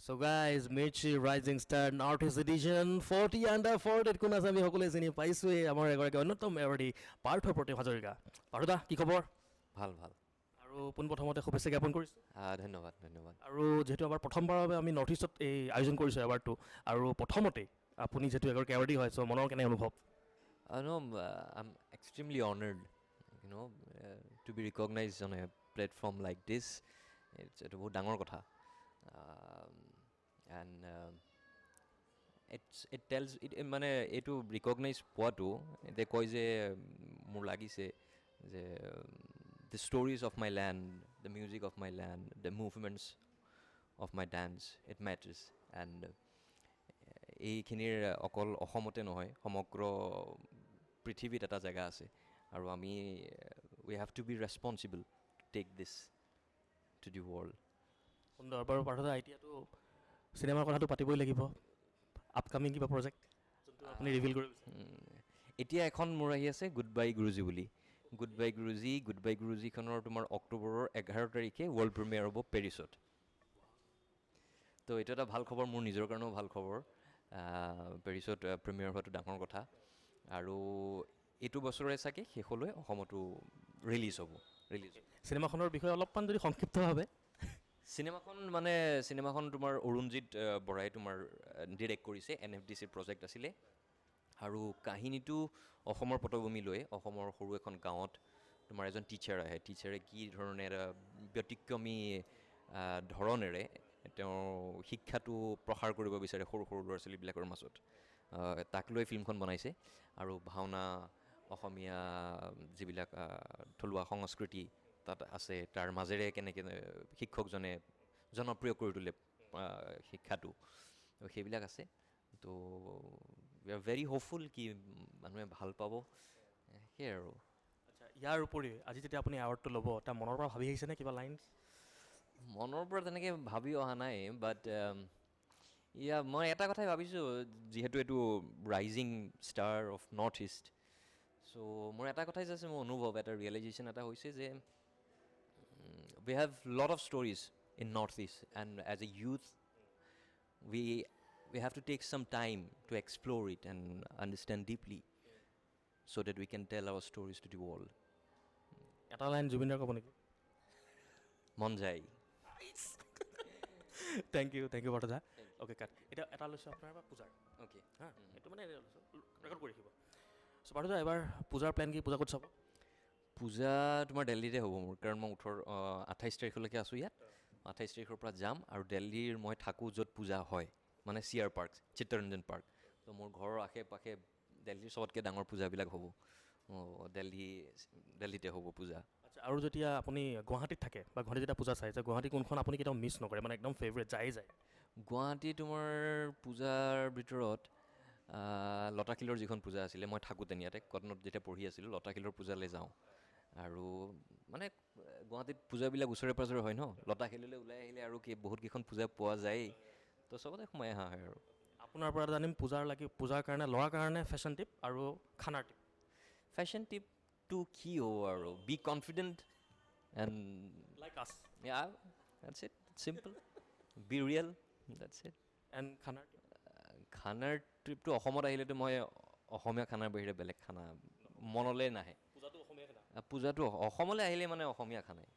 So guys, Mirchi Rising Star Northeast Edition 40 Under 40 কোন আছে আমি সকলোৱে চিনি পাইছোৱে আমাৰ এগৰাকী অন্যতম এৱাৰ্ডী পাৰ্থ প্ৰতিম হাজৰিকা। পাৰ্থদা কি খবৰ? ভাল ভাল আৰু পোনপ্ৰথমতে শুভেচ্ছা জ্ঞাপন কৰিছোঁ। ধন্যবাদ ধন্যবাদ। আৰু যিহেতু আমাৰ প্ৰথমবাৰৰ বাবে আমি নৰ্থ ইষ্টত এই আয়োজন কৰিছোঁ এৱাৰ্ডটো, আৰু প্ৰথমতে আপুনি যিহেতু এগৰাকী এৱাৰ্ডী হয়, চ' মনৰ কেনে অনুভৱ? No, I'm extremely honored, to be recognized on a platform like this. It's বহুত ডাঙৰ কথা. And it tells মানে এইটো ৰিকগনাইজ পোৱাটো এতিয়া কয় যে মোৰ লাগিছে যে the stories of my land, the music of my land, the movements of my dance, it matters. And এইখিনিৰ অকল অসমতে নহয়, সমগ্ৰ পৃথিৱীত এটা জেগা আছে আৰু আমি we have to be responsible to take this to the world. সুন্দৰ। বাৰু পাৰ্থদা, এতিয়াতো চিনেমাৰ কথাটো পাতিবই লাগিব। আপকামিং কিবা প্ৰজেক্ট যোনটো আপুনি ৰিভিল কৰিব বিচাৰে? এতিয়া এখন মোৰ আহি আছে গুড বাই গুৰুজী বুলি। গুড বাই গুৰুজীখনৰ তোমাৰ অক্টোবৰৰ 11 তাৰিখে ৱৰ্ল্ড প্ৰিমিয়াৰ হ'ব পেৰিছত। তো এইটো এটা ভাল খবৰ, মোৰ নিজৰ কাৰণেও ভাল খবৰ। পেৰিছত প্ৰিমিয়াৰ হোৱাটো ডাঙৰ কথা। আৰু এইটো বছৰে চাগে শেষলৈ অসমতো ৰিলিজ হ'ব। চিনেমাখনৰ বিষয়ে অলপমান যদি সংক্ষিপ্তভাৱে। চিনেমাখন তোমাৰ অৰুণজিৎ বৰাই তোমাৰ ডিৰেক্ট কৰিছে, NFDCৰ প্ৰজেক্ট আছিলে। আৰু কাহিনীটো অসমৰ পটভূমি লৈ, অসমৰ সৰু এখন গাঁৱত তোমাৰ এজন টিচাৰ আহে। টিচাৰে কি ধৰণে এটা ব্যতিক্ৰমী ধৰণেৰে তেওঁ শিক্ষাটো প্ৰসাৰ কৰিব বিচাৰে সৰু সৰু ল'ৰা ছোৱালীবিলাকৰ মাজত, তাক লৈ ফিল্মখন বনাইছে। আৰু ভাওনা, অসমীয়া যিবিলাক থলুৱা সংস্কৃতি তাত আছে, তাৰ মাজেৰে কেনেকৈ শিক্ষকজনে জনপ্ৰিয় কৰি তোলে শিক্ষাটো, সেইবিলাক আছে। তো উই আৰ ভেৰি হোপফুল কি মানুহে ভাল পাব, সেয়াই আৰু। আচ্ছা, ইয়াৰ উপৰি আজি যেতিয়া আপুনি এৱাৰ্ডটো ল'ব, তাৰ মনৰ পৰা ভাবি আহিছেনে কিবা লাইন? মনৰ পৰা তেনেকৈ ভাবি অহা নাই, বাট মই এটা কথাই ভাবিছোঁ, যিহেতু এইটো rising star of North East, so' মোৰ এটা কথাই যে আছে, মোৰ অনুভৱ এটা ৰিয়েলাইজেশ্যন এটা হৈছে যে we have lot of stories in Northeast, and as a youth we have to take some time to explore it and understand deeply so that we can tell our stories to the world. এটা line জুবিনদাৰ ক'ব নেকি? মন যায়। Thank you পাৰ্থদা। Okay, cut. এতিয়া এটা লৈছোঁ আপোনাৰ পৰা পূজাৰ। অ'কে, হা, এইটো মানে ৰেকৰ্ড কৰি ৰাখিব। চ' পাৰ্থদা, এবাৰ পূজাৰ প্লেন কি? পূজা ক'ত চাব? পূজা তোমাৰ দিল্লীতে হ'ব মোৰ, কাৰণ মই 28 তাৰিখলৈকে আছোঁ ইয়াত। 28 তাৰিখৰ পৰা যাম, আৰু দিল্লীৰ মই থাকোঁ য'ত পূজা হয়, মানে CR পাৰ্ক, চিত্তৰঞ্জন পাৰ্ক। তো মোৰ ঘৰৰ আশে পাশে দিল্লীৰ চবতকৈ ডাঙৰ পূজাবিলাক হ'ব। দিল্লীতে হ'ব পূজা। আচ্ছা, আৰু যেতিয়া আপুনি গুৱাহাটীত থাকে বা গুৱাহাটীত যেতিয়া পূজা চাই, যে গুৱাহাটী কোনখন আপুনি কেতিয়াও মিছ নকৰে, মানে একদম ফেভৰেট যায়? গুৱাহাটী তোমাৰ পূজাৰ ভিতৰত লতাশিলৰ যিখন পূজা আছিলে, মই থাকোঁতেন ইয়াতে কটনত যেতিয়া পঢ়ি আছিলোঁ, লতাশিলৰ পূজালৈ যাওঁ। আৰু মানে গুৱাহাটীত পূজাবিলাক ওচৰে পাঁজৰে হয় ন, লতাশিললৈ ওলাই আহিলে আৰু বহুত কেইখন পূজা পোৱা যায়েই, তো চবতে সোমাই অহা হয় আৰু। আপোনাৰ পৰা জানিম, পূজাৰ কাৰণে ল'ৰাৰ কাৰণে ফেশ্বন টিপ আৰু খানাৰ টিপ। ফেশ্বন টিপটো কি হ'ব আৰু, বি কনফিডেণ্ট এণ্ড লাইক আছ। That's it, simple, be real, that's it. And খানাৰ টিপ? খানাৰ ট্ৰিপটো অসমত আহিলেতো মই অসমীয়া খানাৰ বাহিৰে বেলেগ খানা মনলৈ নাহে। পূজাটো অসমলৈ আহিলে মানে অসমীয়া খানাই,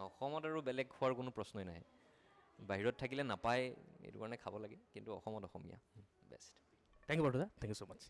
অসমত আৰু বেলেগ খোৱাৰ কোনো প্ৰশ্নই নাহে। বাহিৰত থাকিলে নাপায়, এইটো কাৰণে খাব লাগে, কিন্তু অসমত অসমীয়া বেষ্ট। থেংক ইউ পাৰ্থদা, থেংক ইউ ছ' মাছ।